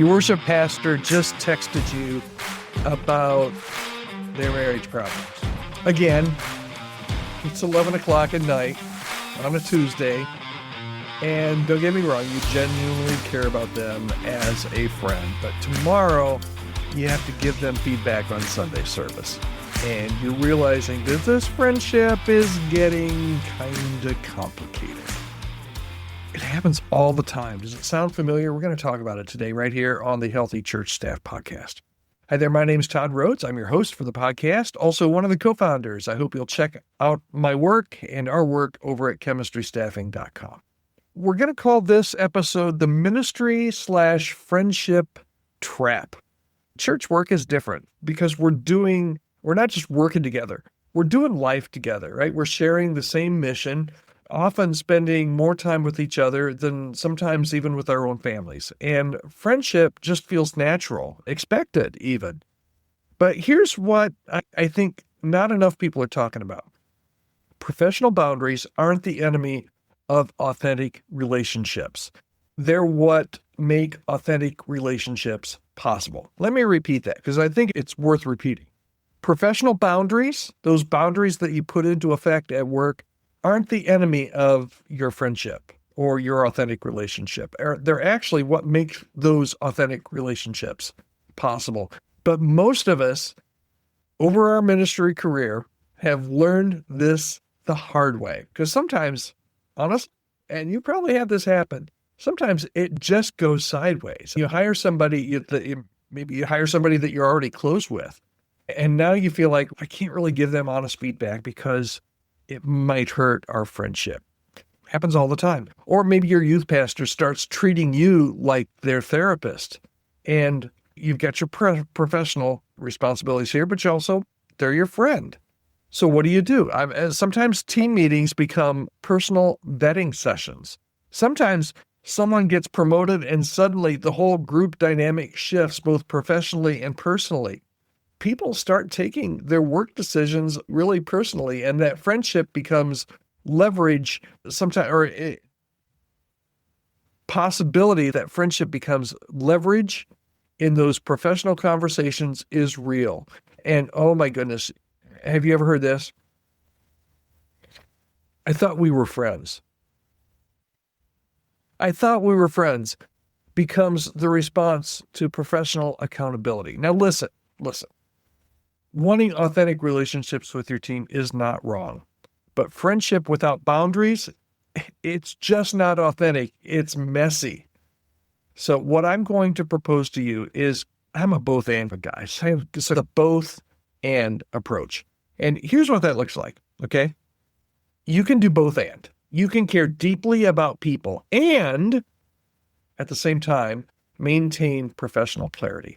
Your worship pastor just texted you about their marriage problems. Again, it's 11 o'clock at night on a Tuesday, and don't get me wrong, you genuinely care about them as a friend. But tomorrow, you have to give them feedback on Sunday service. And you're realizing that this friendship is getting kind of complicated. It happens all the time. Does it sound familiar? We're going to talk about it today right here on the Healthy Church Staff Podcast. Hi there, my name is Todd Rhoades. I'm your host for the podcast, also one of the co-founders. I hope you'll check out my work and our work over at chemistrystaffing.com. We're going to call this episode the Ministry/Friendship Trap. Church work is different because we're not just working together. We're doing life together, right? We're sharing the same mission, often spending more time with each other than sometimes even with our own families. And friendship just feels natural, expected even. But here's what I think not enough people are talking about. Professional boundaries aren't the enemy of authentic relationships. They're what make authentic relationships possible. Let me repeat that because I think it's worth repeating. Professional boundaries, those boundaries that you put into effect at work, aren't the enemy of your friendship or your authentic relationship. They're actually what makes those authentic relationships possible. But most of us, over our ministry career, have learned this the hard way. Because sometimes, honestly, and you probably have this happen, sometimes it just goes sideways. You hire somebody, maybe you hire somebody that you're already close with, and now you feel like, I can't really give them honest feedback because it might hurt our friendship. Happens all the time. Or maybe your youth pastor starts treating you like their therapist, and you've got your professional responsibilities here, but they're your friend. So what do? Sometimes team meetings become personal vetting sessions. Sometimes someone gets promoted and suddenly the whole group dynamic shifts both professionally and personally. People start taking their work decisions really personally, and that friendship becomes leverage sometimes, or possibility that friendship becomes leverage in those professional conversations is real. And oh my goodness, have you ever heard this? I thought we were friends. I thought we were friends becomes the response to professional accountability. Now listen. Wanting authentic relationships with your team is not wrong, but friendship without boundaries, it's just not authentic. It's messy. So what I'm going to propose to you is, I'm a both and guy. So the both and approach. And here's what that looks like, okay? You can do both and. You can care deeply about people and at the same time, maintain professional clarity.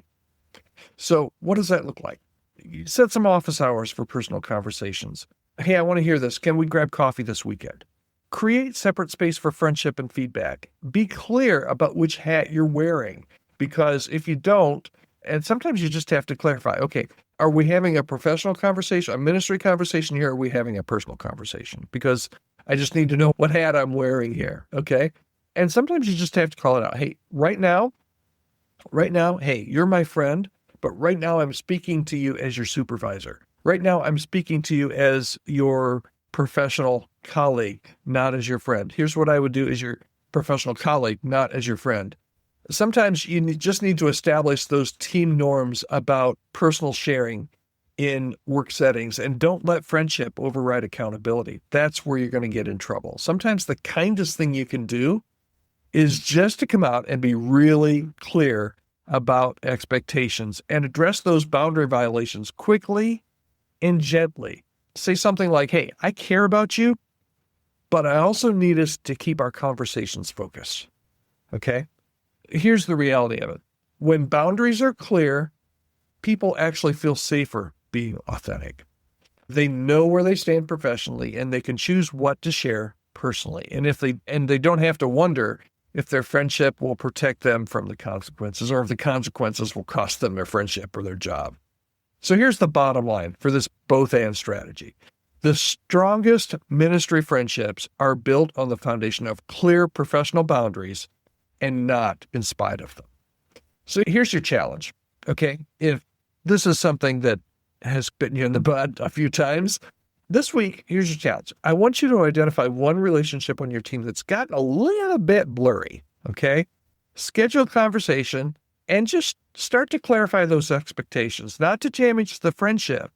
So what does that look like? You set some office hours for personal conversations. Hey, I want to hear this. Can we grab coffee this weekend? Create separate space for friendship and feedback. Be clear about which hat you're wearing, because if you don't, and sometimes you just have to clarify, okay, are we having a professional conversation, a ministry conversation here, or are we having a personal conversation? Because I just need to know what hat I'm wearing here, okay? And sometimes you just have to call it out. Hey, right now, hey, you're my friend, but right now I'm speaking to you as your supervisor. Right now I'm speaking to you as your professional colleague, not as your friend. Here's what I would do as your professional colleague, not as your friend. Sometimes you just need to establish those team norms about personal sharing in work settings, and don't let friendship override accountability. That's where you're going to get in trouble. Sometimes the kindest thing you can do is just to come out and be really clear about expectations and address those boundary violations quickly and gently. Say something like, hey, I care about you, but I also need us to keep our conversations focused. Okay? Here's the reality of it. When boundaries are clear, people actually feel safer being authentic. They know where they stand professionally, and they can choose what to share personally. And they don't have to wonder if their friendship will protect them from the consequences, or if the consequences will cost them their friendship or their job. So here's the bottom line for this both and strategy. The strongest ministry friendships are built on the foundation of clear professional boundaries and not in spite of them. So here's your challenge, okay? If this is something that has bitten you in the butt a few times, this week, here's your challenge. I want you to identify one relationship on your team that's gotten a little bit blurry, okay? Schedule a conversation and just start to clarify those expectations, not to damage the friendship,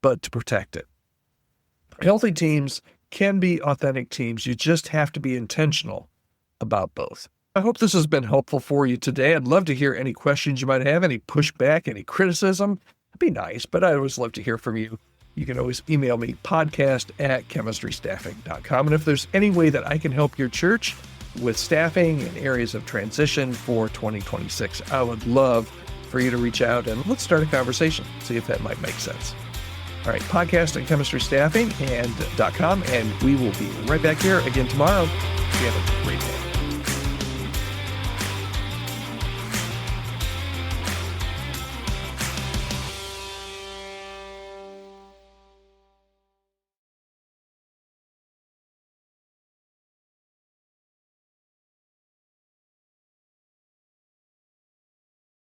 but to protect it. Healthy teams can be authentic teams. You just have to be intentional about both. I hope this has been helpful for you today. I'd love to hear any questions you might have, any pushback, any criticism. It'd be nice, but I'd always love to hear from you. You can always email me, podcast@chemistrystaffing.com. And if there's any way that I can help your church with staffing and areas of transition for 2026, I would love for you to reach out and let's start a conversation, see if that might make sense. All right, podcast@chemistrystaffing.com, and we will be right back here again tomorrow. You have a great day.